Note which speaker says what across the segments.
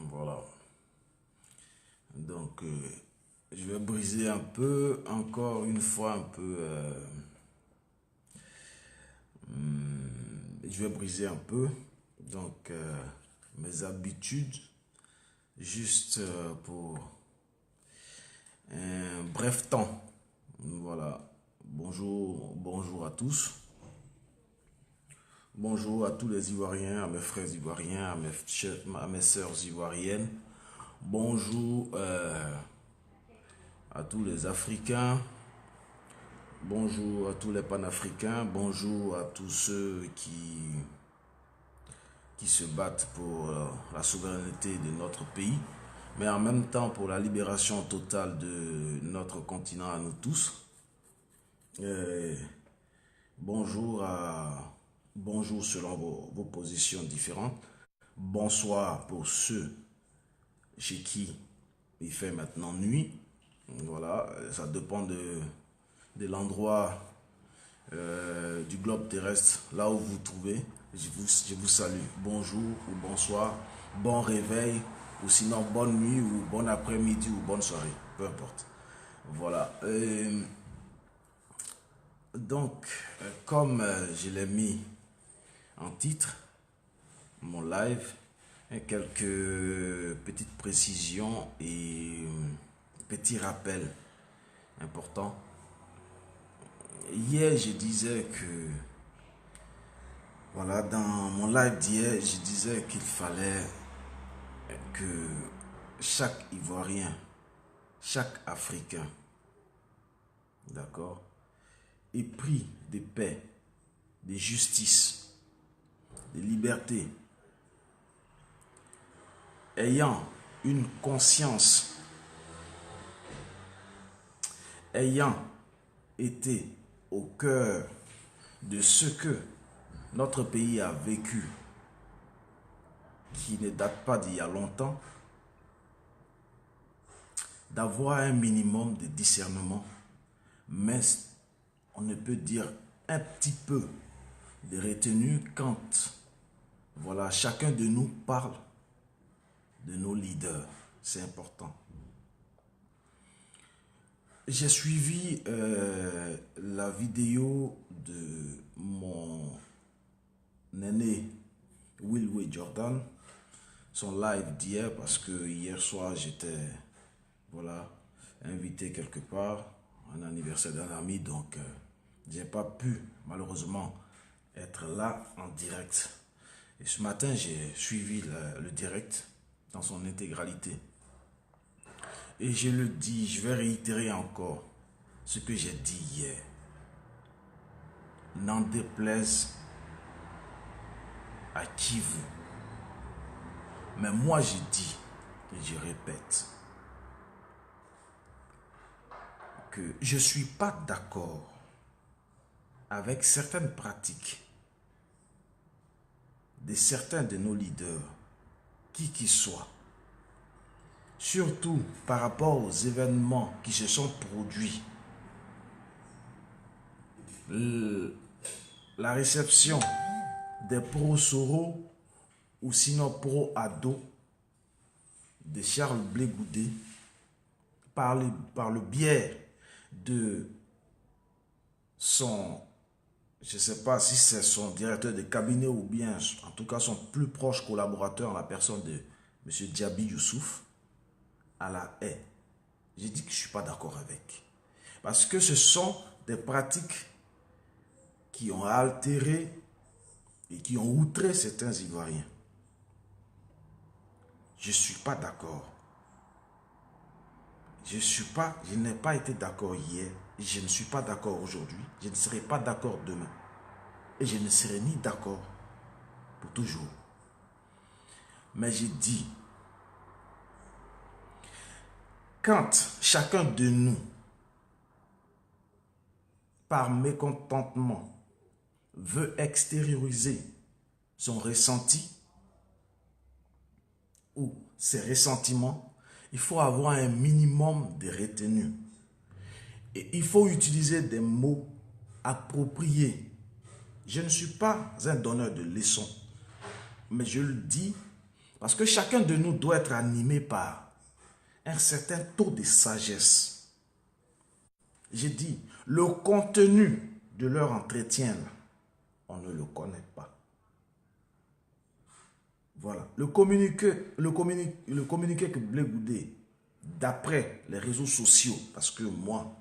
Speaker 1: Voilà. Donc, je vais briser un peu, encore une fois, un peu. Je vais briser un peu. Donc, mes habitudes, juste pour un bref temps. Voilà. Bonjour, bonjour à tous. Bonjour à tous les Ivoiriens, à mes frères Ivoiriens, à mes sœurs Ivoiriennes. Bonjour à tous les Africains. Bonjour à tous les panafricains. Bonjour à tous ceux qui se battent pour la souveraineté de notre pays, mais en même temps pour la libération totale de notre continent à nous tous. Et bonjour selon vos positions différentes. Bonsoir pour ceux chez qui il fait maintenant nuit. Voilà, ça dépend de l'endroit du globe terrestre, là où vous vous trouvez. Je vous salue. Bonjour ou bonsoir, bon réveil, ou sinon bonne nuit, ou bon après-midi, ou bonne soirée, peu importe. Voilà. Donc, comme je l'ai mis en titre, mon live, quelques petites précisions et petits rappels importants. Hier, je disais que, voilà, dans mon live d'hier, je disais qu'il fallait que chaque Ivoirien, chaque Africain, d'accord, ait pris de paix, de justice, de liberté, ayant une conscience, ayant été au cœur de ce que notre pays a vécu, qui ne date pas d'il y a longtemps, d'avoir un minimum de discernement, mais on ne peut dire un petit peu de retenue quand, voilà, chacun de nous parle de nos leaders. C'est important. J'ai suivi la vidéo de mon aîné Will Jordan, son live d'hier, parce que hier soir j'étais, voilà, invité quelque part, un anniversaire d'un ami, donc j'ai pas pu malheureusement être là en direct. Et ce matin j'ai suivi le direct dans son intégralité. Et je le dis, je vais réitérer encore ce que j'ai dit hier. N'en déplaise à qui vous. Mais moi je dis, et je répète, que je ne suis pas d'accord avec certaines pratiques de certains de nos leaders, qui qu'ils soient. Surtout par rapport aux événements qui se sont produits. La réception des pro-Soro ou sinon pro-Ado de Charles Blé Goudé par le biais de son, je ne sais pas si c'est son directeur de cabinet ou bien en tout cas son plus proche collaborateur en la personne de M. Diaby Youssouf, à la haie. J'ai dit que je ne suis pas d'accord avec. Parce que ce sont des pratiques qui ont altéré et qui ont outré certains Ivoiriens. Je ne suis pas d'accord. Je n'ai pas été d'accord hier. Je ne suis pas d'accord aujourd'hui. Je ne serai pas d'accord demain. Et je ne serai ni d'accord pour toujours. Mais j'ai dit, quand chacun de nous, par mécontentement, veut extérioriser son ressenti ou ses ressentiments, il faut avoir un minimum de retenue. Et il faut utiliser des mots appropriés. Je ne suis pas un donneur de leçons, mais je le dis Parce que chacun de nous doit être animé par un certain taux de sagesse. J'ai dit, le contenu de leur entretien, là, on ne le connaît pas. Voilà. Le communiqué que Blé Goudé, d'après les réseaux sociaux, parce que moi,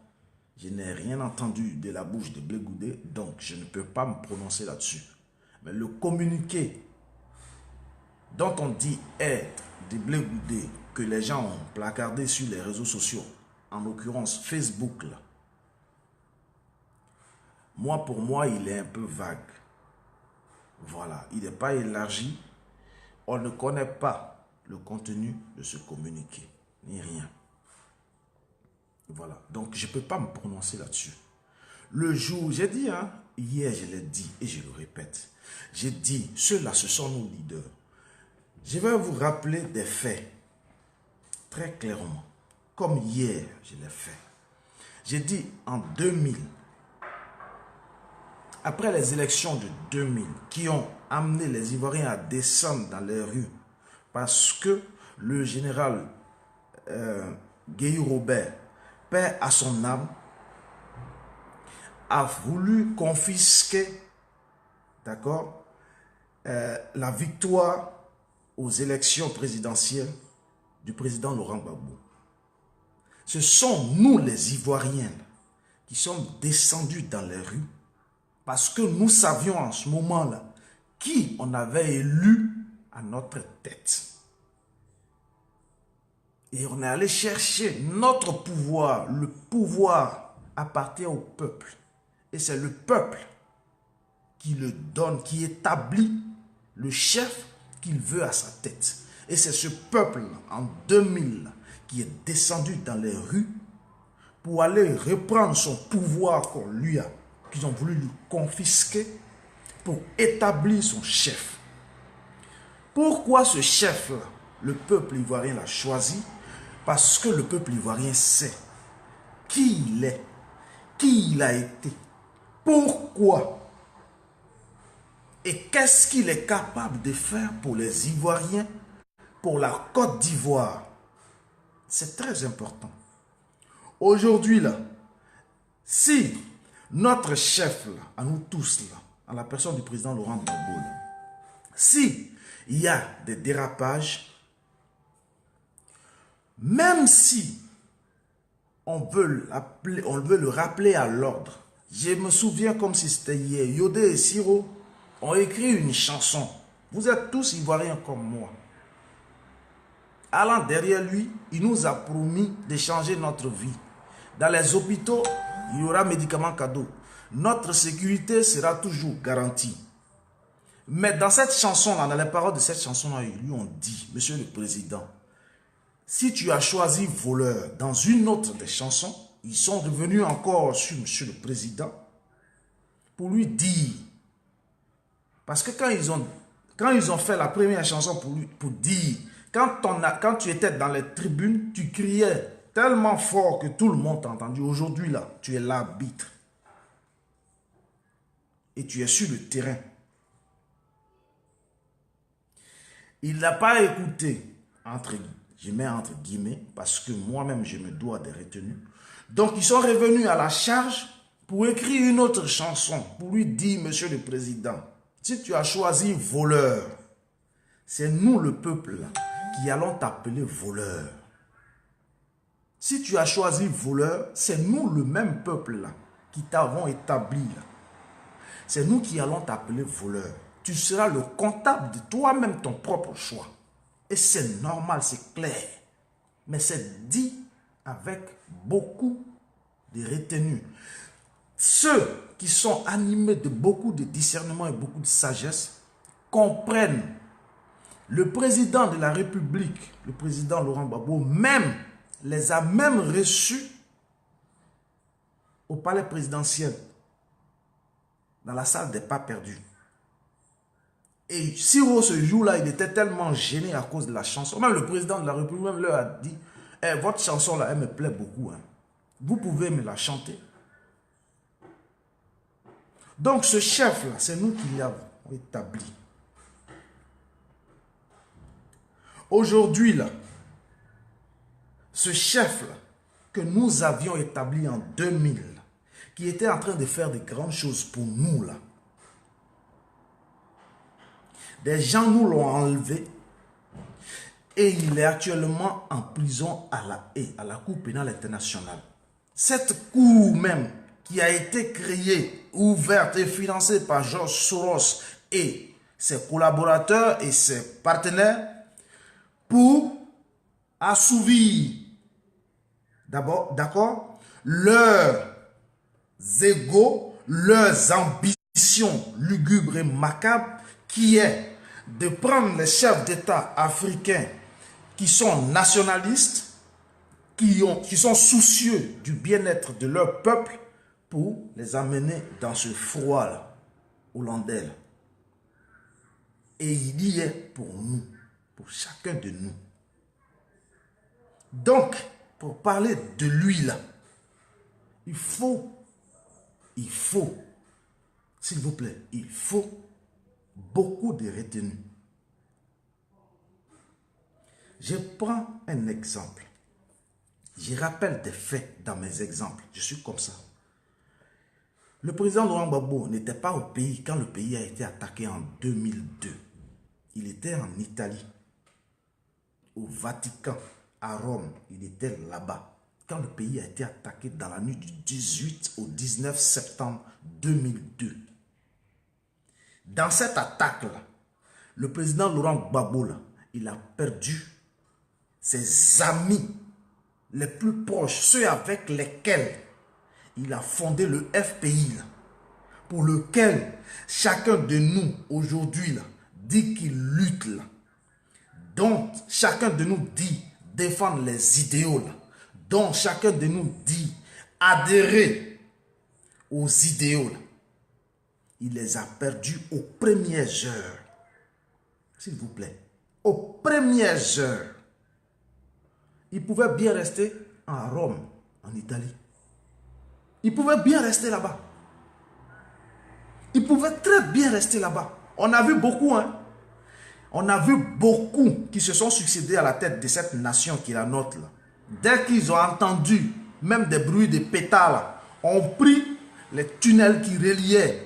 Speaker 1: je n'ai rien entendu de la bouche de Blé Goudé, donc je ne peux pas me prononcer là-dessus. Mais le communiqué dont on dit être de Blé Goudé, que les gens ont placardé sur les réseaux sociaux, en l'occurrence Facebook, là, pour moi, il est un peu vague. Voilà, il n'est pas élargi. On ne connaît pas le contenu de ce communiqué, ni rien. Voilà, donc je ne peux pas me prononcer là-dessus. Le jour, j'ai dit, hein, hier je l'ai dit et je le répète, j'ai dit, ceux-là, ce sont nos leaders. Je vais vous rappeler des faits, très clairement, comme hier je l'ai fait. J'ai dit en 2000, après les élections de 2000, qui ont amené les Ivoiriens à descendre dans les rues, parce que le général Guéhi Robert, paix à son âme, a voulu confisquer, d'accord, la victoire aux élections présidentielles du président Laurent Gbagbo. Ce sont nous les Ivoiriens qui sommes descendus dans les rues parce que nous savions en ce moment-là qui on avait élu à notre tête. Et on est allé chercher notre pouvoir. Le pouvoir appartient au peuple. Et c'est le peuple qui le donne, qui établit le chef qu'il veut à sa tête. Et c'est ce peuple, en 2000, qui est descendu dans les rues pour aller reprendre son pouvoir qu'on lui a, qu'ils ont voulu lui confisquer, pour établir son chef. Pourquoi ce chef-là, le peuple ivoirien l'a choisi? Parce que le peuple ivoirien sait qui il est, qui il a été, pourquoi et qu'est-ce qu'il est capable de faire pour les Ivoiriens, pour la Côte d'Ivoire. C'est très important. Aujourd'hui, là, si notre chef, là, à nous tous, là, à la personne du président Laurent Gbagbo, si il y a des dérapages, même si on veut le rappeler à l'ordre, je me souviens comme si c'était hier, Yodé et Siro ont écrit une chanson. Vous êtes tous Ivoiriens comme moi. Allant derrière lui, il nous a promis de changer notre vie. Dans les hôpitaux, il y aura médicaments cadeaux. Notre sécurité sera toujours garantie. Mais dans cette chanson-là, dans les paroles de cette chanson-là, ils lui ont dit, Monsieur le Président, si tu as choisi voleur dans une autre des chansons, ils sont revenus encore sur Monsieur le Président pour lui dire, parce que quand ils ont fait la première chanson pour dire, quand tu étais dans les tribunes, tu criais tellement fort que tout le monde t'a entendu. Aujourd'hui, là, tu es l'arbitre. Et tu es sur le terrain. Il n'a pas écouté, je mets entre guillemets, parce que moi-même, je me dois des retenues. Donc, ils sont revenus à la charge pour écrire une autre chanson, pour lui dire, Monsieur le Président, si tu as choisi voleur, c'est nous, le peuple, là, qui allons t'appeler voleur. Si tu as choisi voleur, c'est nous, le même peuple, là, qui t'avons établi, là. C'est nous qui allons t'appeler voleur. Tu seras le comptable de toi-même, ton propre choix. Et c'est normal, c'est clair. Mais c'est dit avec beaucoup de retenue. Ceux qui sont animés de beaucoup de discernement et beaucoup de sagesse comprennent. Le président de la République, le président Laurent Gbagbo, les a même reçus au palais présidentiel, dans la salle des pas perdus. Et Siro, ce jour-là, il était tellement gêné à cause de la chanson. Même le président de la République même leur a dit, votre chanson-là, elle me plaît beaucoup. Hein. Vous pouvez me la chanter. Donc ce chef-là, c'est nous qui l'avons établi. Aujourd'hui, là, ce chef-là, que nous avions établi en 2000, qui était en train de faire de grandes choses pour nous, là, des gens nous l'ont enlevé et il est actuellement en prison à La Haye, à la Cour pénale internationale. Cette cour même qui a été créée, ouverte et financée par George Soros et ses collaborateurs et ses partenaires pour assouvir d'abord, d'accord, leurs égos, leurs ambitions lugubres et macabres, qui est de prendre les chefs d'État africains qui sont nationalistes, qui sont soucieux du bien-être de leur peuple, pour les amener dans ce froid hollandais. Et il y est pour nous, pour chacun de nous. Donc, pour parler de lui là, il faut, s'il vous plaît, il faut beaucoup de retenue. Je prends un exemple. Je rappelle des faits dans mes exemples. Je suis comme ça. Le président Laurent Gbagbo n'était pas au pays quand le pays a été attaqué en 2002. Il était en Italie, au Vatican, à Rome. Il était là-bas quand le pays a été attaqué dans la nuit du 18 au 19 septembre 2002. Dans cette attaque-là, le président Laurent Gbagbo, là, il a perdu ses amis les plus proches, ceux avec lesquels il a fondé le FPI, là, pour lequel chacun de nous aujourd'hui là, dit qu'il lutte, là, dont chacun de nous dit défendre les idéaux, là, dont chacun de nous dit adhérer aux idéaux, là. Il les a perdus aux premières heures. S'il vous plaît, aux premières heures. Il pouvait bien rester à Rome, en Italie. Il pouvait bien rester là-bas. Il pouvait très bien rester là-bas. On a vu beaucoup, hein. On a vu beaucoup qui se sont succédés à la tête de cette nation qui est la nôtre, là. Dès qu'ils ont entendu, même des bruits de pétards, là, ont pris les tunnels qui reliaient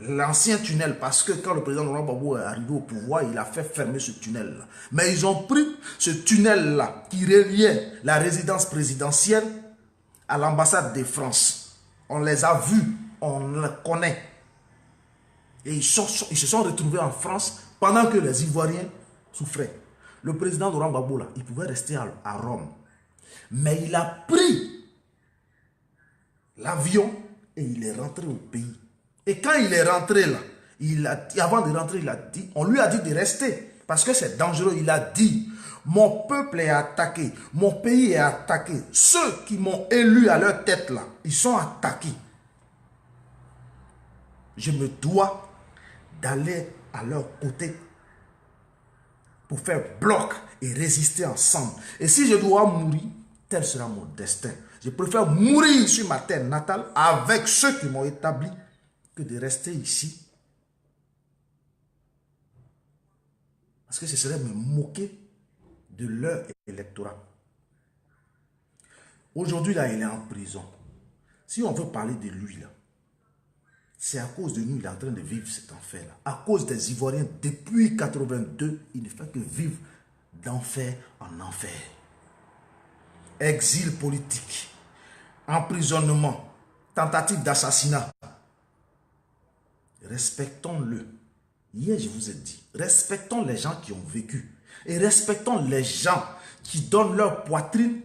Speaker 1: l'ancien tunnel, parce que quand le président Laurent Gbagbo est arrivé au pouvoir, il a fait fermer ce tunnel-là. Mais ils ont pris ce tunnel-là qui reliait la résidence présidentielle à l'ambassade de France. On les a vus, on les connaît. Et ils se sont retrouvés en France pendant que les Ivoiriens souffraient. Le président Laurent Gbagbo, là, il pouvait rester à Rome. Mais il a pris l'avion et il est rentré au pays. Et quand il est rentré là, avant de rentrer, on lui a dit de rester parce que c'est dangereux. Il a dit, mon peuple est attaqué, mon pays est attaqué. Ceux qui m'ont élu à leur tête là, ils sont attaqués. Je me dois d'aller à leur côté pour faire bloc et résister ensemble. Et si je dois mourir, tel sera mon destin. Je préfère mourir sur ma terre natale avec ceux qui m'ont établi que de rester ici. Parce que ce serait me moquer de leur électorat. Aujourd'hui, là, il est en prison. Si on veut parler de lui, là, c'est à cause de nous qu'il est en train de vivre cet enfer-là. À cause des Ivoiriens, depuis 82, il ne fait que vivre d'enfer en enfer. Exil politique, emprisonnement, tentative d'assassinat. Respectons-le. Hier, je vous ai dit, respectons les gens qui ont vécu. Et respectons les gens qui donnent leur poitrine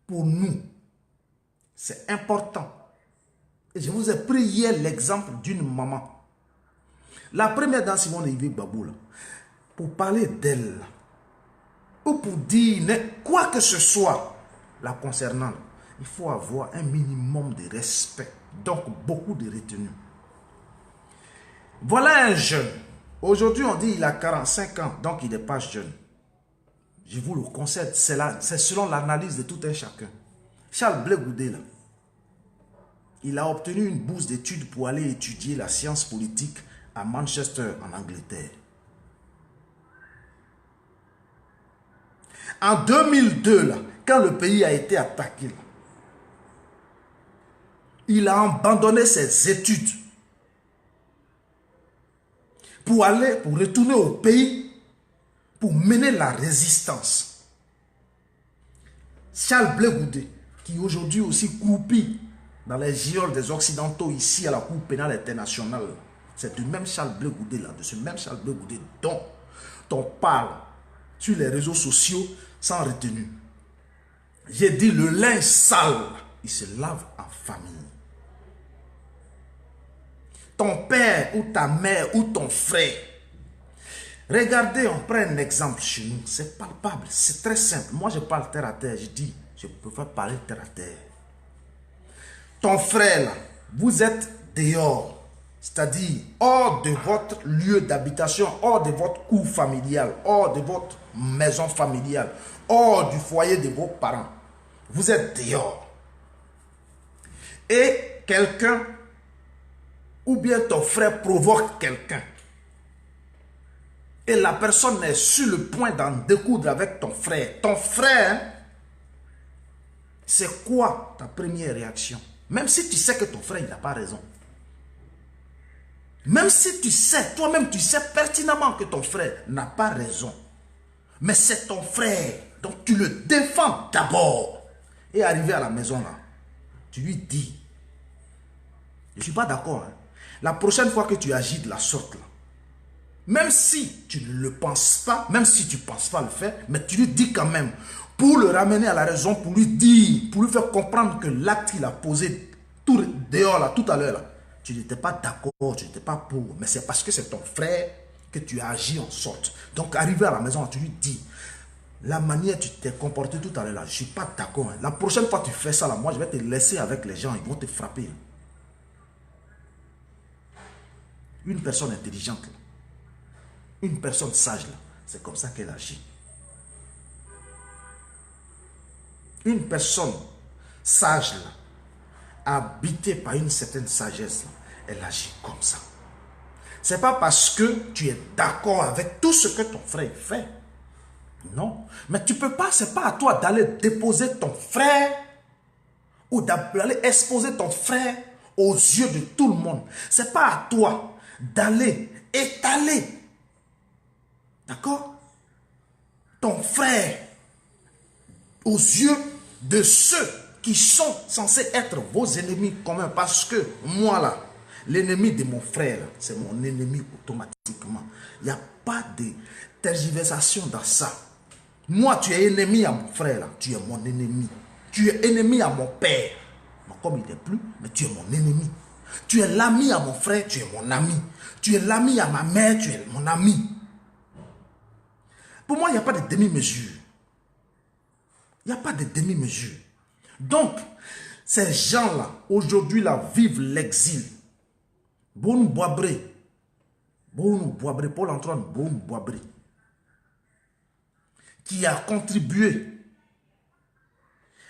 Speaker 1: pour nous. C'est important. Et je vous ai pris hier l'exemple d'une maman. La première dame Simone Yves Gbagbo, pour parler d'elle, ou pour dire quoi que ce soit la concernant, il faut avoir un minimum de respect. Donc, beaucoup de retenue. Voilà un jeune. Aujourd'hui, on dit qu'il a 45 ans, donc il n'est pas jeune. Je vous le concède, c'est selon l'analyse de tout un chacun. Charles Blé Goudé, là, il a obtenu une bourse d'études pour aller étudier la science politique à Manchester, en Angleterre. En 2002, là, quand le pays a été attaqué, là, il a abandonné ses études pour retourner au pays, pour mener la résistance. Charles Blé Goudé, qui aujourd'hui aussi croupit dans les geôles des Occidentaux ici à la Cour pénale internationale, c'est du même Charles Blé Goudé là, de ce même Charles Blé Goudé dont on parle sur les réseaux sociaux sans retenue. J'ai dit le linge sale, il se lave en famille. Ton père ou ta mère ou ton frère. Regardez, on prend un exemple chez nous. C'est palpable, c'est très simple. Moi, je parle terre à terre. Je dis, je préfère parler terre à terre. Ton frère, là, vous êtes dehors. C'est-à-dire hors de votre lieu d'habitation, hors de votre cour familiale, hors de votre maison familiale, hors du foyer de vos parents. Vous êtes dehors. Et quelqu'un ou bien ton frère provoque quelqu'un. Et la personne est sur le point d'en découdre avec ton frère. Ton frère, c'est quoi ta première réaction? Même si tu sais que ton frère, il n'a pas raison. Même si tu sais, toi-même, tu sais pertinemment que ton frère n'a pas raison. Mais c'est ton frère. Donc tu le défends d'abord. Et arrivé à la maison là, tu lui dis, je ne suis pas d'accord. Hein. La prochaine fois que tu agis de la sorte là, même si tu ne le penses pas, même si tu ne penses pas le faire, mais tu lui dis quand même, pour le ramener à la raison, pour lui dire, pour lui faire comprendre que l'acte qu'il a posé tout dehors là, tout à l'heure là, tu n'étais pas d'accord, tu n'étais pas pour, mais c'est parce que c'est ton frère que tu as agi en sorte. Donc arrivé à la maison, tu lui dis, la manière dont tu t'es comporté tout à l'heure là, je ne suis pas d'accord. Hein. La prochaine fois que tu fais ça là, moi je vais te laisser avec les gens, ils vont te frapper. Hein. Une personne intelligente, là, une personne sage, là, c'est comme ça qu'elle agit. Une personne sage, là, habitée par une certaine sagesse, là, elle agit comme ça. C'est pas parce que tu es d'accord avec tout ce que ton frère fait. Non. Mais tu peux pas, c'est pas à toi d'aller déposer ton frère ou d'aller exposer ton frère aux yeux de tout le monde. C'est pas à toi d'aller étaler, d'accord, ton frère aux yeux de ceux qui sont censés être vos ennemis communs. Parce que moi là, l'ennemi de mon frère, c'est mon ennemi automatiquement. Il n'y a pas de tergiversation dans ça. Moi, tu es ennemi à mon frère là, tu es mon ennemi. Tu es ennemi à mon père. Bon, comme il n'est plus, mais tu es mon ennemi. Tu es l'ami à mon frère, tu es mon ami. Tu es l'ami à ma mère, tu es mon ami. Pour moi, il n'y a pas de demi-mesure. Il n'y a pas de demi-mesure. Donc, ces gens-là, aujourd'hui, là, vivent l'exil. Bon Boabré, Paul-Antoine Bon Boabré, qui a contribué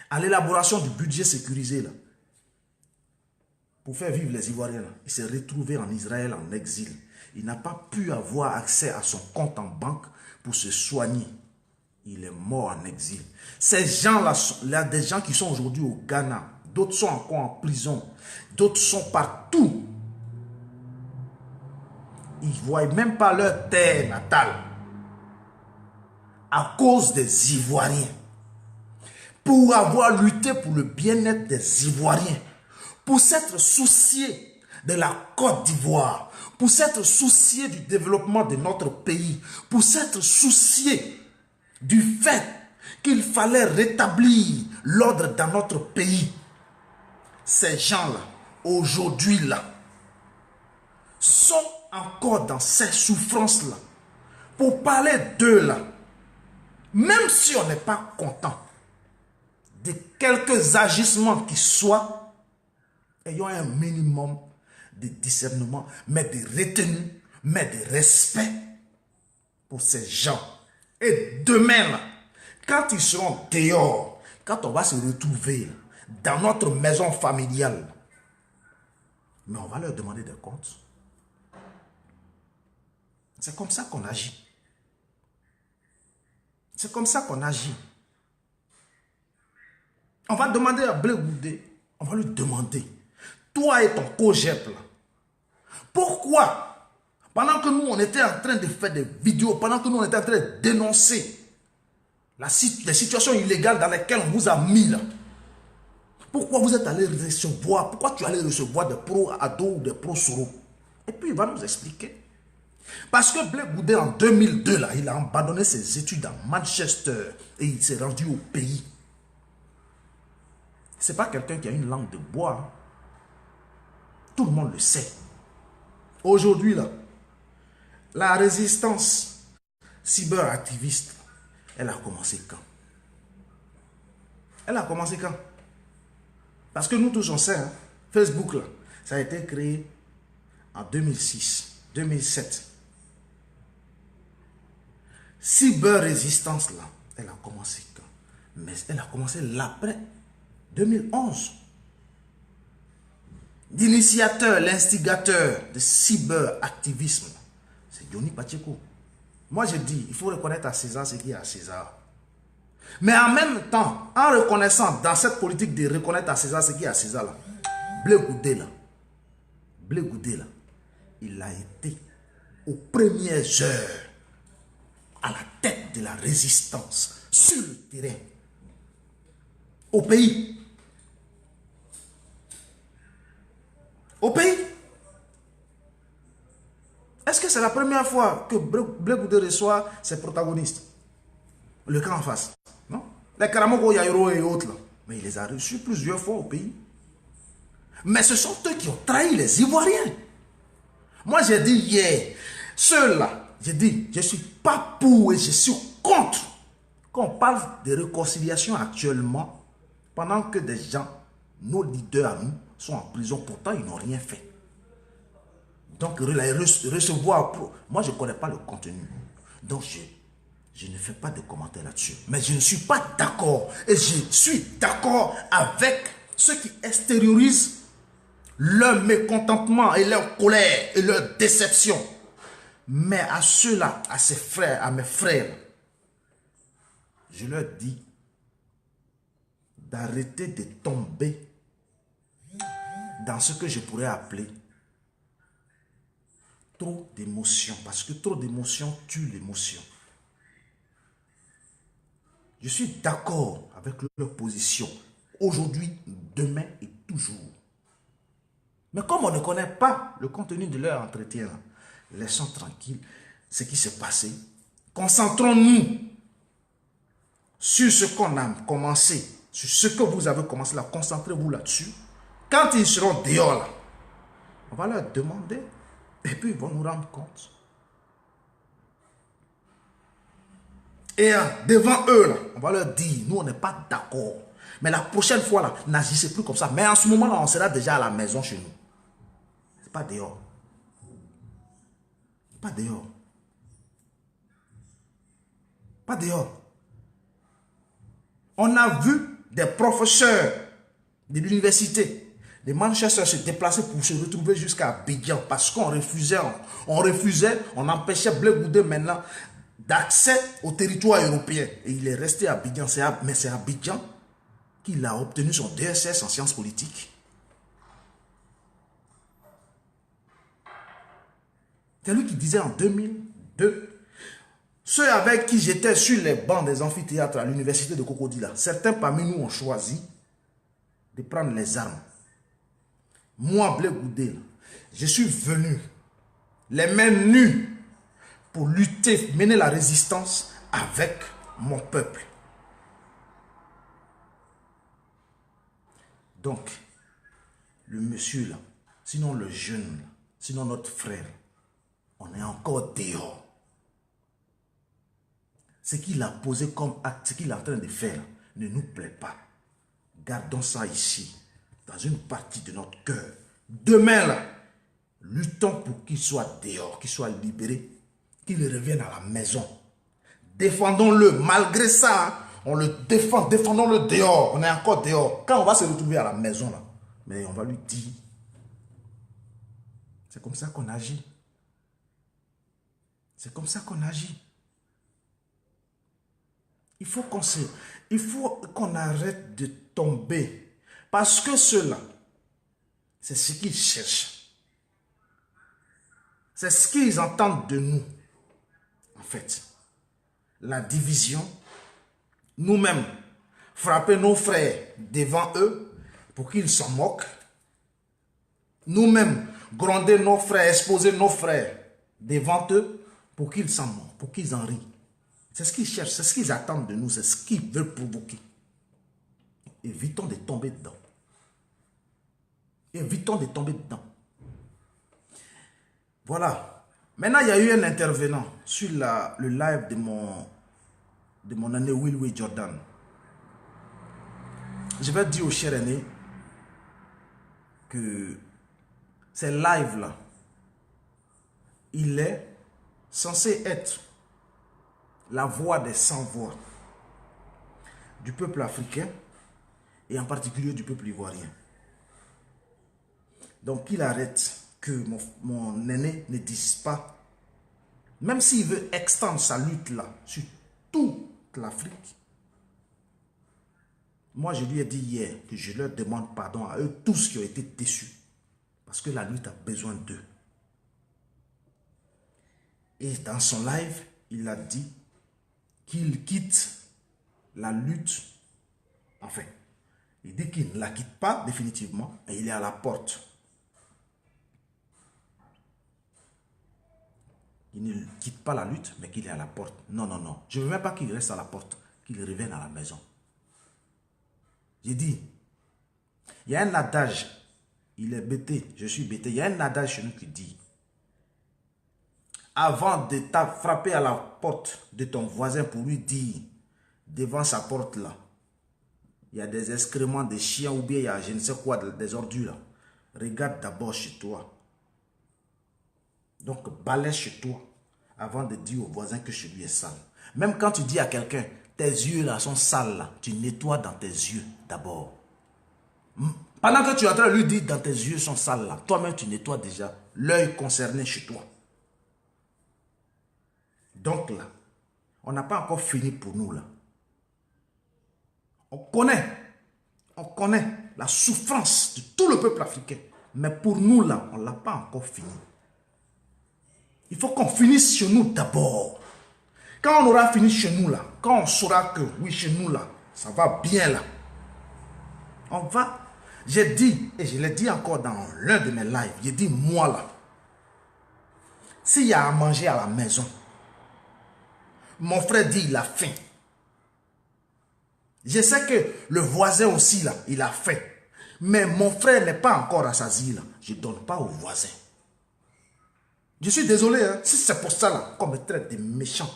Speaker 1: à l'élaboration du budget sécurisé, là, pour faire vivre les Ivoiriens. Là. Il s'est retrouvé en Israël en exil. Il n'a pas pu avoir accès à son compte en banque pour se soigner. Il est mort en exil. Ces gens-là, il y a des gens qui sont aujourd'hui au Ghana. D'autres sont encore en prison. D'autres sont partout. Ils ne voient même pas leur terre natale. À cause des Ivoiriens. Pour avoir lutté pour le bien-être des Ivoiriens. Pour s'être soucié de la Côte d'Ivoire. Pour s'être soucié du développement de notre pays. Pour s'être soucié du fait qu'il fallait rétablir l'ordre dans notre pays. Ces gens-là, aujourd'hui là, sont encore dans ces souffrances-là. Pour parler d'eux là, même si on n'est pas content de quelques agissements qui soient, ayons un minimum de discernement, mais de retenue, mais de respect pour ces gens. Et demain, là, quand ils seront dehors, quand on va se retrouver là, dans notre maison familiale, mais on va leur demander des comptes. C'est comme ça qu'on agit. C'est comme ça qu'on agit. On va demander à Blé Goudé, on va lui demander, toi et ton COJEP là, pourquoi, pendant que nous on était en train de faire des vidéos, pendant que nous on était en train de dénoncer les situations illégales dans lesquelles on vous a mis là, pourquoi vous êtes allé recevoir, pourquoi tu allais recevoir des pro-Ado ou des pro-Soro? Et puis il va nous expliquer. Parce que Blé Goudé en 2002, là, il a abandonné ses études à Manchester et il s'est rendu au pays. Ce n'est pas quelqu'un qui a une langue de bois. Hein. Tout le monde le sait. Aujourd'hui, là, la résistance cyberactiviste, elle a commencé quand? Elle a commencé quand? Parce que nous tous on sait, hein, Facebook, là, ça a été créé en 2006, 2007. Cyber-résistance, là, elle a commencé quand? Mais elle a commencé l'après 2011. L'initiateur, l'instigateur de cyberactivisme, c'est Johnny Pacheco. Moi, je dis, il faut reconnaître à César ce qui est à César. Mais en même temps, en reconnaissant dans cette politique de reconnaître à César ce qui est à César, là, Blé Goudé, là, il a été aux premières heures à la tête de la résistance sur le terrain, au pays. Au pays. Est-ce que c'est la première fois que Blé Goudé reçoit ses protagonistes? Le camp en face. Non? Les Karamoko, Yairo et autres. Là. Mais il les a reçus plusieurs fois au pays. Mais ce sont eux qui ont trahi les Ivoiriens. Moi, j'ai dit hier, ceux-là, j'ai dit, je ne suis pas pour et je suis contre qu'on parle de réconciliation actuellement pendant que des gens, nos leaders à nous, sont en prison. Pourtant, ils n'ont rien fait. Donc, recevoir, moi, je ne connais pas le contenu. Donc, je ne fais pas de commentaires là-dessus. Mais je ne suis pas d'accord. Et je suis d'accord avec ceux qui extériorisent leur mécontentement et leur colère et leur déception. Mais à ceux-là, à ses frères, à mes frères, je leur dis d'arrêter de tomber dans ce que je pourrais appeler trop d'émotions. Parce que trop d'émotions tue l'émotion. Je suis d'accord avec leur position. Aujourd'hui, demain et toujours. Mais comme on ne connaît pas le contenu de leur entretien, laissons tranquille ce qui s'est passé. Concentrons-nous sur ce qu'on a commencé, sur ce que vous avez commencé là. Concentrez-vous là-dessus. Quand ils seront dehors là, on va leur demander et puis ils vont nous rendre compte. Et devant eux, là, on va leur dire, nous on n'est pas d'accord. Mais la prochaine fois, là, n'agissez plus comme ça. Mais en ce moment-là, on sera déjà à la maison chez nous. C'est pas dehors. Pas dehors. Pas dehors. On a vu des professeurs de l'université de Manchester se déplacer pour se retrouver jusqu'à Abidjan parce qu'on refusait, on empêchait Blé Goudé maintenant d'accès au territoire européen. Et il est resté à Abidjan. Mais c'est Abidjan qu'il a obtenu son DSS en sciences politiques. C'est lui qui disait en 2002, ceux avec qui j'étais sur les bancs des amphithéâtres à l'université de Cocodila, certains parmi nous ont choisi de prendre les armes. Moi, Blé Goudé, je suis venu les mains nues pour lutter, mener la résistance avec mon peuple. Donc, le monsieur là, sinon le jeune là, sinon notre frère, on est encore dehors. Ce qu'il a posé comme acte, ce qu'il est en train de faire, ne nous plaît pas. Gardons ça ici, dans une partie de notre cœur. Demain, là, luttons pour qu'il soit dehors, qu'il soit libéré, qu'il revienne à la maison. Défendons-le. Malgré ça, on le défend. Défendons-le dehors. On est encore dehors. Quand on va se retrouver à la maison, là, mais on va lui dire, c'est comme ça qu'on agit. C'est comme ça qu'on agit. Il faut qu'on arrête de tomber. Parce que ceux-là, c'est ce qu'ils cherchent. C'est ce qu'ils entendent de nous. En fait, la division, nous-mêmes, frapper nos frères devant eux pour qu'ils s'en moquent. Nous-mêmes, gronder nos frères, exposer nos frères devant eux pour qu'ils s'en moquent, pour qu'ils en rient. C'est ce qu'ils cherchent, c'est ce qu'ils attendent de nous, c'est ce qu'ils veulent provoquer. Évitons de tomber dedans. Évitons de tomber dedans. Voilà. Maintenant, il y a eu un intervenant sur le live de mon aîné Will Jordan. Je vais dire au cher aîné que ces lives-là, il est censé être la voix des sans-voix du peuple africain et en particulier du peuple ivoirien. Donc qu'il arrête que mon aîné ne dise pas, même s'il veut extendre sa lutte là sur toute l'Afrique. Moi je lui ai dit hier que je leur demande pardon à eux tous qui ont été déçus. Parce que la lutte a besoin d'eux. Et dans son live, il a dit qu'il quitte la lutte. Enfin, il dit qu'il ne la quitte pas définitivement et il est à la porte. Il ne quitte pas la lutte, mais qu'il est à la porte. Non, non, non. Je ne veux même pas qu'il reste à la porte, qu'il revienne à la maison. J'ai dit, il y a un adage, il est bêté, je suis bêté. Il y a un adage chez nous qui dit, avant de frapper à la porte de ton voisin pour lui dire, devant sa porte là, il y a des excréments de chiens ou bien il y a je ne sais quoi, des ordures là. Regarde d'abord chez toi. Donc, balaie chez toi avant de dire au voisin que chez lui est sale. Même quand tu dis à quelqu'un, tes yeux là sont sales là, tu nettoies dans tes yeux d'abord. Pendant que tu es en train de lui dire dans tes yeux sont sales là, toi-même tu nettoies déjà l'œil concerné chez toi. Donc là, on n'a pas encore fini pour nous là. On connaît la souffrance de tout le peuple africain. Mais pour nous là, on ne l'a pas encore fini. Il faut qu'on finisse chez nous d'abord. Quand on aura fini chez nous là, quand on saura que oui, chez nous là, ça va bien là, on va, j'ai dit, et je l'ai dit encore dans l'un de mes lives, j'ai dit moi là, s'il y a à manger à la maison, mon frère dit il a faim. Je sais que le voisin aussi là, il a faim. Mais mon frère n'est pas encore rassasié là, je ne donne pas au voisin. Je suis désolé, hein, si c'est pour ça là, qu'on me traite de méchant,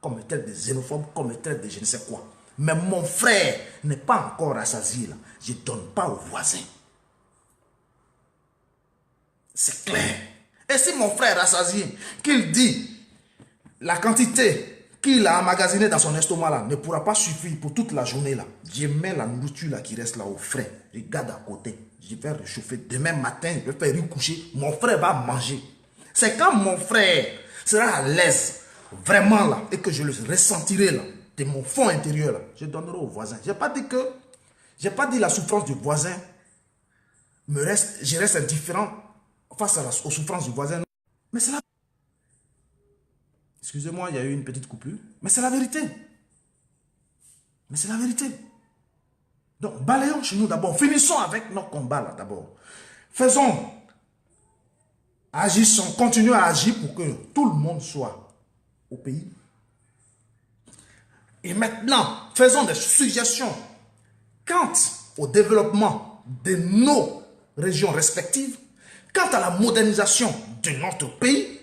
Speaker 1: qu'on me traite de xénophobe, qu'on me traite de je ne sais quoi. Mais mon frère n'est pas encore rassasié là, je ne donne pas au voisin. C'est clair. Et si mon frère est rassasié, qu'il dit la quantité qu'il a emmagasiné dans son estomac là ne pourra pas suffire pour toute la journée là. Je mets la nourriture là qui reste là au frais. Regarde à côté. Je vais réchauffer. Demain matin, je vais faire une coucher. Mon frère va manger. C'est quand mon frère sera à l'aise, vraiment là, et que je le ressentirai là, de mon fond intérieur là, je donnerai au voisin. Je n'ai pas dit que, j'ai pas dit la souffrance du voisin, je reste indifférent face aux souffrances du voisin. Mais c'est la... Excusez-moi, il y a eu une petite coupure, mais c'est la vérité. Mais c'est la vérité. Donc, balayons chez nous d'abord, finissons avec nos combats là d'abord. Agissons, continuons à agir pour que tout le monde soit au pays. Et maintenant, faisons des suggestions quant au développement de nos régions respectives, quant à la modernisation de notre pays,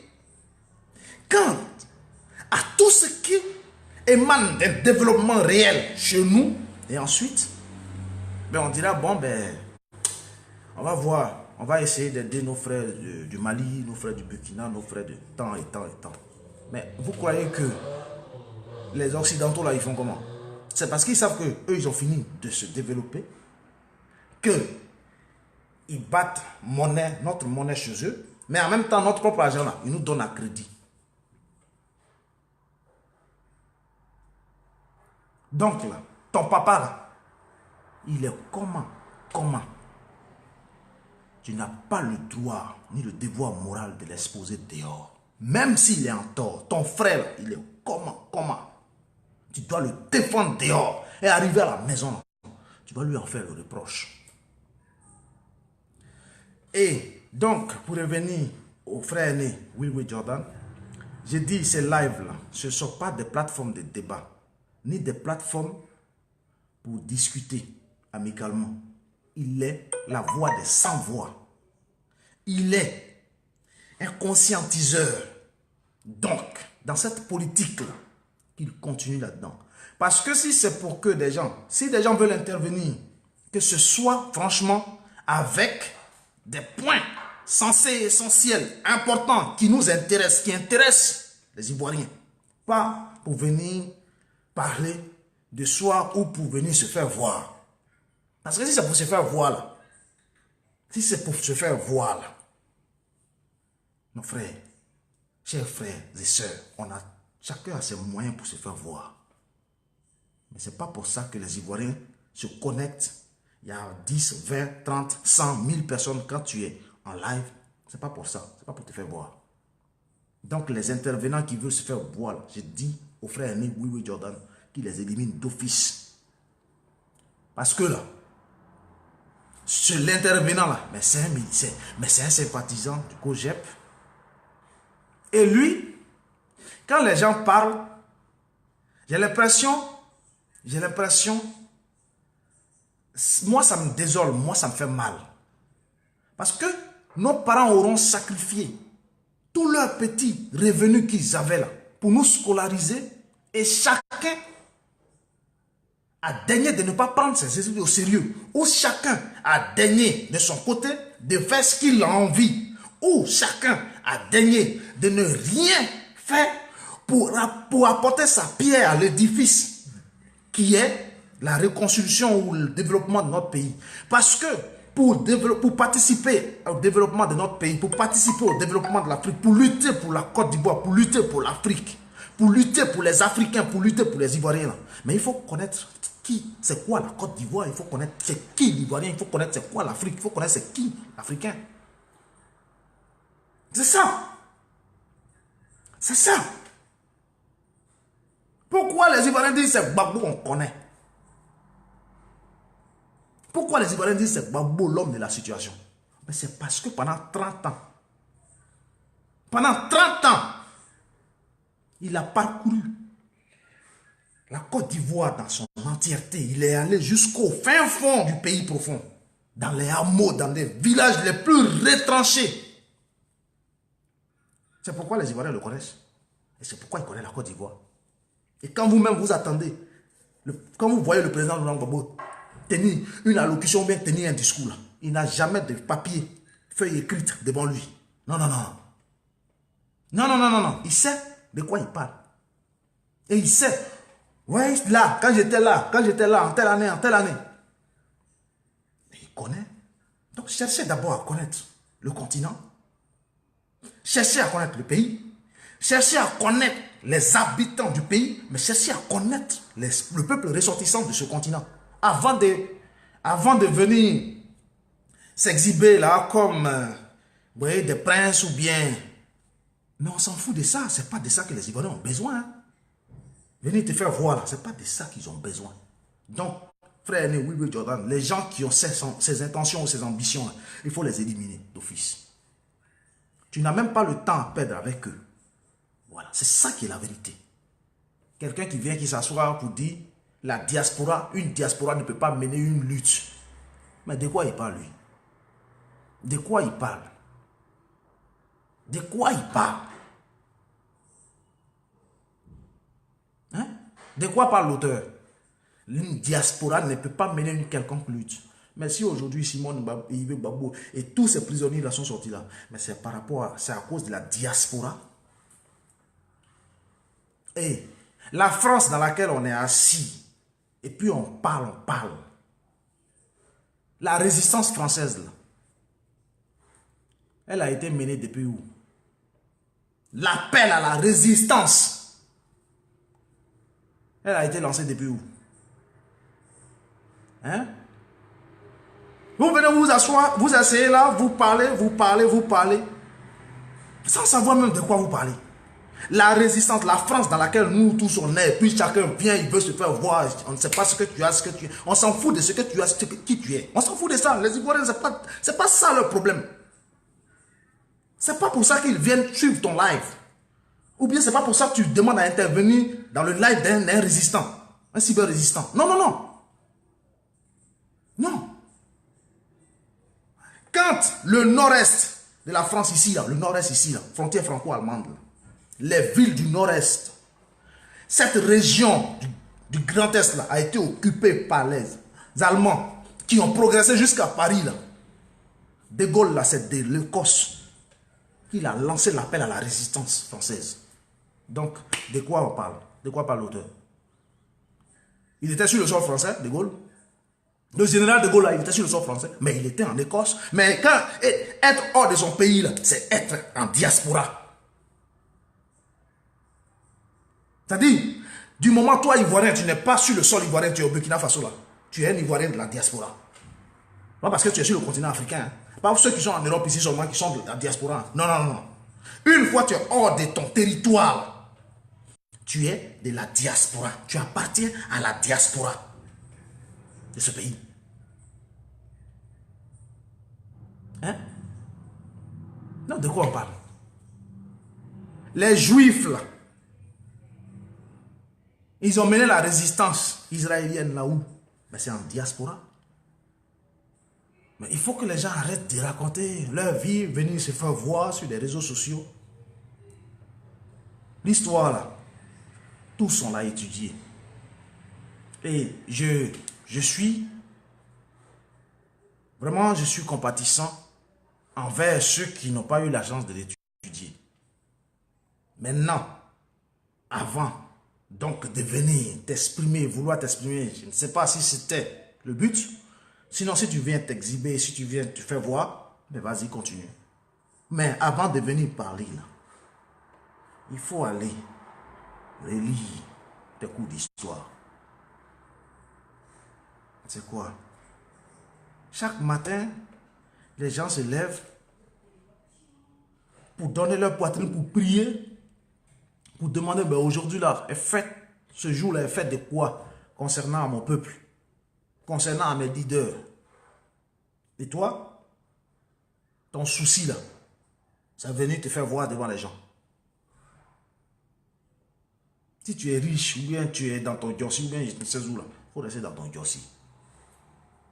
Speaker 1: quant à tout ce qui émane d'un développement réel chez nous. Et ensuite, on dira, bon, on va voir. On va essayer d'aider nos frères du Mali, nos frères du Burkina, nos frères de temps et temps et temps. Mais vous croyez que les Occidentaux là, ils font comment? C'est parce qu'ils savent qu'eux, ils ont fini de se développer, qu'ils battent notre monnaie chez eux, mais en même temps, notre propre argent là, ils nous donnent à crédit. Donc là, ton papa là, il est comment? Comment? Tu n'as pas le droit ni le devoir moral de l'exposer dehors. Même s'il est en tort, ton frère, il est comment? Comment? Tu dois le défendre dehors et arriver à la maison. Tu vas lui en faire le reproche. Et donc, pour revenir au frère aîné, Will Jordan, j'ai dit ces lives-là, ce ne sont pas des plateformes de débat, ni des plateformes pour discuter amicalement. Il est la voix des sans-voix. Il est un conscientiseur. Donc, dans cette politique-là, qu'il continue là-dedans. Parce que si c'est pour que des gens, si des gens veulent intervenir, que ce soit franchement avec des points sensés, essentiels, importants, qui nous intéressent, qui intéressent les Ivoiriens. Pas pour venir parler de soi ou pour venir se faire voir. Parce que si c'est pour se faire voir là, si c'est pour se faire voir là, nos frères, chers frères et sœurs, chacun a ses moyens pour se faire voir. Mais ce n'est pas pour ça que les Ivoiriens se connectent. Il y a 10, 20, 30, 100, 1000 personnes quand tu es en live. Ce n'est pas pour ça. Ce n'est pas pour te faire voir. Donc les intervenants qui veulent se faire voir, je dis aux frères aînés Will Jordan qu'ils les éliminent d'office. Parce que là, l'intervenant là, mais c'est un sympathisant du COJEP. Et lui, quand les gens parlent, j'ai l'impression, moi ça me désole, moi ça me fait mal. Parce que nos parents auront sacrifié tous leurs petits revenus qu'ils avaient là pour nous scolariser et chacun a daigné de ne pas prendre ses études au sérieux. Ou chacun a daigné de son côté de faire ce qu'il a envie. Ou chacun a daigné de ne rien faire pour apporter sa pierre à l'édifice qui est la reconstruction ou le développement de notre pays. Parce que pour participer au développement de notre pays, pour participer au développement de l'Afrique, pour lutter pour la Côte d'Ivoire, pour lutter pour l'Afrique, pour lutter pour les Africains, pour lutter pour les Ivoiriens, là. Mais il faut connaître qui, c'est quoi la Côte d'Ivoire, il faut connaître c'est qui l'Ivoirien, il faut connaître c'est quoi l'Afrique, il faut connaître c'est qui l'Africain. C'est ça. C'est ça. Pourquoi les Ivoiriens disent c'est Gbagbo, on connaît? Pourquoi les Ivoiriens disent c'est Gbagbo l'homme de la situation? Mais c'est parce que pendant 30 ans, il a parcouru la Côte d'Ivoire dans son entièreté. Il est allé jusqu'au fin fond du pays profond, dans les hameaux, dans les villages les plus retranchés. C'est pourquoi les Ivoiriens le connaissent. Et c'est pourquoi il connaît la Côte d'Ivoire. Et quand vous-même vous attendez, quand vous voyez le président Laurent Gbagbo tenir une allocution ou bien tenir un discours, là, il n'a jamais de papier, feuille écrite devant lui. Non, non, non. Non, non, non, non, non. Il sait de quoi il parle. Et il sait. Ouais, là, quand j'étais là, en telle année. Et il connaît. Donc, cherchez d'abord à connaître le continent. Cherchez à connaître le pays. Cherchez à connaître les habitants du pays. Mais cherchez à connaître le peuple ressortissant de ce continent. Avant de venir s'exhiber là comme vous voyez, des princes ou bien... Mais on s'en fout de ça. Ce n'est pas de ça que les Ivoiriens ont besoin. Hein. Venez te faire voir là. Ce n'est pas de ça qu'ils ont besoin. Donc, frère aîné, Will Jordan, les gens qui ont ces intentions ou ces ambitions, là, il faut les éliminer d'office. Tu n'as même pas le temps à perdre avec eux. Voilà, c'est ça qui est la vérité. Quelqu'un qui vient, qui s'assoit pour dire la diaspora, une diaspora ne peut pas mener une lutte. Mais de quoi il parle lui? De quoi il parle? De quoi il parle? Hein? De quoi parle l'auteur? Une diaspora ne peut pas mener une quelconque lutte. Mais si aujourd'hui Simone Gbagbo et tous ces prisonniers là sont sortis là, mais c'est par rapport à, c'est à cause de la diaspora. Et la France dans laquelle on est assis, et puis on parle. La résistance française là, elle a été menée depuis où? L'appel à la résistance, elle a été lancée depuis où? Hein? Vous venez vous asseoir, vous asseyez là, vous parlez, sans savoir même de quoi vous parlez. La résistance, la France dans laquelle nous tous on est, puis chacun vient, il veut se faire voir, on ne sait pas ce que tu as, ce que tu es. On s'en fout de ce que tu as, qui tu es. On s'en fout de ça. Les Ivoiriens, c'est pas ça leur problème. C'est pas pour ça qu'ils viennent suivre ton live. Ou bien c'est pas pour ça que tu demandes à intervenir dans le live d'un résistant, un cyber-résistant. Non, non, non. Non. Quand le nord-est de la France ici, là, le nord-est ici, là, frontière franco-allemande, les villes du nord-est, cette région du Grand Est là, a été occupée par les Allemands qui ont progressé jusqu'à Paris. Là. De Gaulle, là, c'est de l'Écosse qu'il a lancé l'appel à la résistance française. Donc, de quoi on parle? De quoi parle l'auteur? Il était sur le sol français, de Gaulle. Le général de Gaulle, là, il était sur le sol français, mais il était en Écosse. Mais quand être hors de son pays, là, c'est être en diaspora. C'est-à-dire, du moment toi, Ivoirien, tu n'es pas sur le sol ivoirien, tu es au Burkina Faso, là. Tu es un Ivoirien de la diaspora. Pas parce que tu es sur le continent africain. Hein. Pas ceux qui sont en Europe ici seulement, qui sont de la diaspora. Non, non, non. Une fois tu es hors de ton territoire, tu es de la diaspora. Tu appartiens à la diaspora de ce pays. Hein? Non, de quoi on parle? Les Juifs, là, ils ont mené la résistance israélienne là-où? Mais c'est en diaspora. Mais il faut que les gens arrêtent de raconter leur vie, venir se faire voir sur les réseaux sociaux. L'histoire là, tous on l'a étudié. Et je suis compatissant envers ceux qui n'ont pas eu la chance de l'étudier. Maintenant, avant donc de venir t'exprimer, vouloir t'exprimer, je ne sais pas si c'était le but. Sinon, si tu viens t'exhiber, si tu viens te faire voir, mais vas-y, continue. Mais avant de venir parler, là, il faut aller relire tes cours d'histoire. C'est quoi? Chaque matin, les gens se lèvent pour donner leur poitrine, pour prier, pour demander, ben aujourd'hui là, ce jour-là est fait de quoi concernant mon peuple, concernant mes leaders. Et toi, ton souci là, c'est venir te faire voir devant les gens. Si tu es riche, ou bien tu es dans ton jossi, ou bien je ne sais où là, il faut rester dans ton jossi.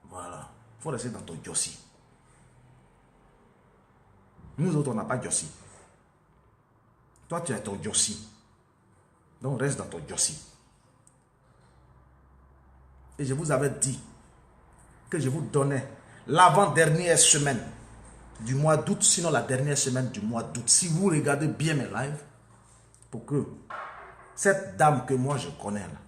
Speaker 1: Voilà, il faut rester dans ton jossi. Nous autres, on n'a pas jossi. Toi, tu as ton jossi. Donc, reste dans ton jossi. Et je vous avais dit que je vous donnais l'avant-dernière semaine du mois d'août, sinon la dernière semaine du mois d'août. Si vous regardez bien mes lives, pour que cette dame que moi je connais là,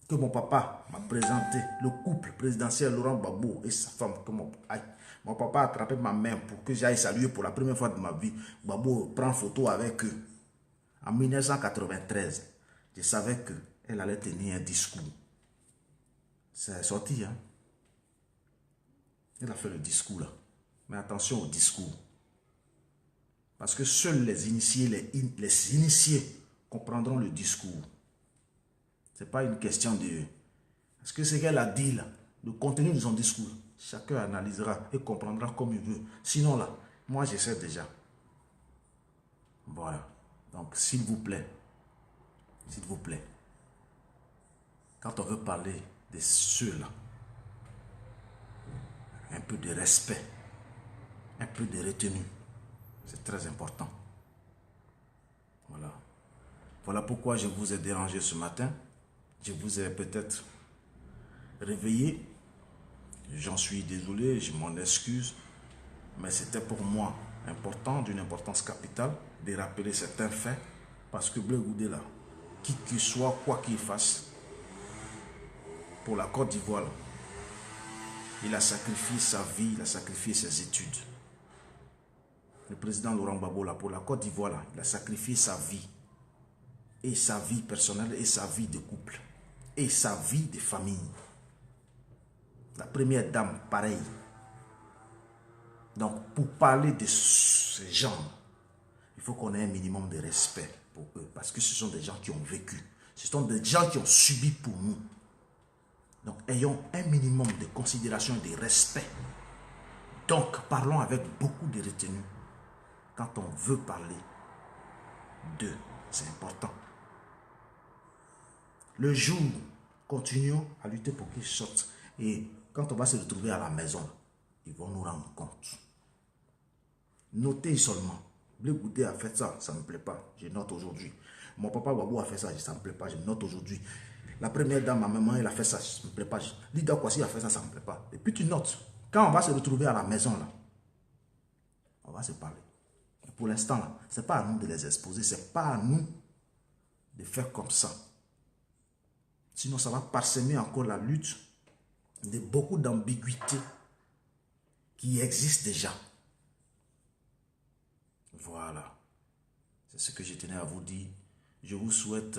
Speaker 1: que mon papa m'a présenté, le couple présidentiel Laurent Gbagbo et sa femme, que mon papa a attrapé ma main pour que j'aille saluer pour la première fois de ma vie. Gbagbo prend photo avec eux. En 1993, je savais qu'elle allait tenir un discours. C'est sorti, hein. Elle a fait le discours là. Mais attention au discours. Parce que seuls les initiés, les initiés comprendront le discours. Ce n'est pas une question de... Est-ce que ce qu'elle a dit là, le contenu de son discours, chacun analysera et comprendra comme il veut. Sinon là, moi je sais déjà. Voilà. Donc s'il vous plaît, quand on veut parler de ceux-là, un peu de respect, un peu de retenue, c'est très important. Voilà. Voilà pourquoi je vous ai dérangé ce matin. Je vous ai peut-être réveillé. J'en suis désolé, je m'en excuse. Mais c'était pour moi important, d'une importance capitale, de rappeler certains faits. Parce que Bleu Goudé là, qui qu'il soit, quoi qu'il fasse, pour la Côte d'Ivoire, il a sacrifié sa vie, il a sacrifié ses études. Le président Laurent Gbagbo là, pour la Côte d'Ivoire là, il a sacrifié sa vie. Et sa vie personnelle et sa vie de couple. et sa vie de famille. La première dame, pareil. Donc, pour parler de ces gens, il faut qu'on ait un minimum de respect pour eux. Parce que ce sont des gens qui ont vécu. Ce sont des gens qui ont subi pour nous. Donc, ayons un minimum de considération et de respect. Donc, parlons avec beaucoup de retenue. Quand on veut parler d'eux, c'est important. Le jour, continuons à lutter pour qu'ils sortent. Et quand on va se retrouver à la maison, ils vont nous rendre compte. Notez seulement. Blé Goudé a fait ça, ça ne me plaît pas. Je note aujourd'hui. Mon papa Babou a fait ça, ça ne me plaît pas. Je note aujourd'hui. La première dame, ma maman, elle a fait ça, ça ne me plaît pas. Lida Kwasi a fait ça, ça ne me plaît pas. Et puis tu notes. Quand on va se retrouver à la maison, là, on va se parler. Et pour l'instant, ce n'est pas à nous de les exposer. Ce n'est pas à nous de faire comme ça. Sinon, ça va parsemer encore la lutte de beaucoup d'ambiguïtés qui existent déjà. Voilà. C'est ce que je tenais à vous dire. Je vous souhaite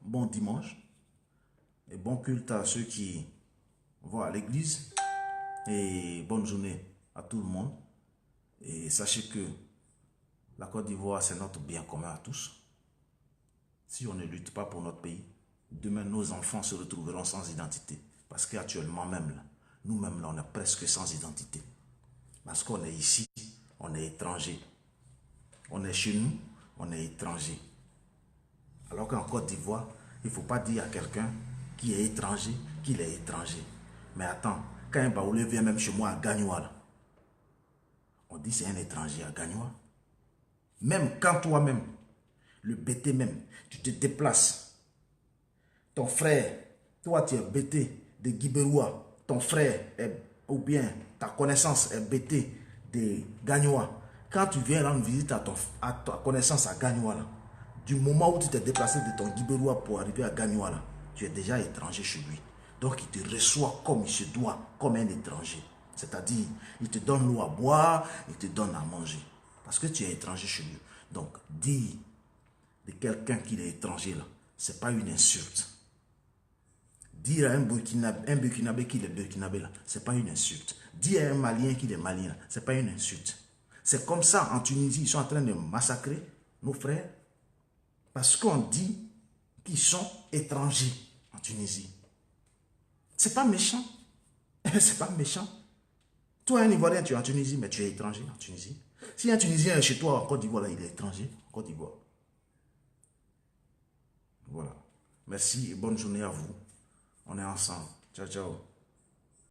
Speaker 1: bon dimanche et bon culte à ceux qui vont à l'église. Et bonne journée à tout le monde. Et sachez que la Côte d'Ivoire, c'est notre bien commun à tous. Si on ne lutte pas pour notre pays, demain nos enfants se retrouveront sans identité. Parce qu'actuellement même, nous-mêmes, on est presque sans identité. Parce qu'on est ici, on est étranger. On est chez nous, on est étranger. Alors qu'en Côte d'Ivoire, il ne faut pas dire à quelqu'un qui est étranger qu'il est étranger. Mais attends, quand un Baoulé vient même chez moi à Gagnoa, on dit c'est un étranger à Gagnoa. Même quand toi-même, le BT même, tu te déplaces, ton frère, toi tu es BT de Guiberoua, ton frère est, ou bien ta connaissance est BT de Gagnoa. Quand tu viens rendre visite à ta connaissance à Gagnoa, du moment où tu t'es déplacé de ton Guiberoua pour arriver à Gagnoa, tu es déjà étranger chez lui. Donc il te reçoit comme il se doit, comme un étranger. C'est-à-dire, il te donne l'eau à boire, il te donne à manger. Parce que tu es étranger chez lui. Donc, dire de quelqu'un qu'il est étranger, là, ce n'est pas une insulte. Dire à un Burkinabé qu'il est Burkinabé, là, ce n'est pas une insulte. Dire à un Malien qu'il est Malien, ce n'est pas une insulte. C'est comme ça en Tunisie, ils sont en train de massacrer nos frères parce qu'on dit qu'ils sont étrangers en Tunisie. C'est pas méchant. C'est pas méchant. Toi, un Ivoirien, tu es en Tunisie, mais tu es étranger en Tunisie. Si un Tunisien est chez toi en Côte d'Ivoire, il est étranger en Côte d'Ivoire. Voilà. Merci et bonne journée à vous. On est ensemble. Ciao, ciao.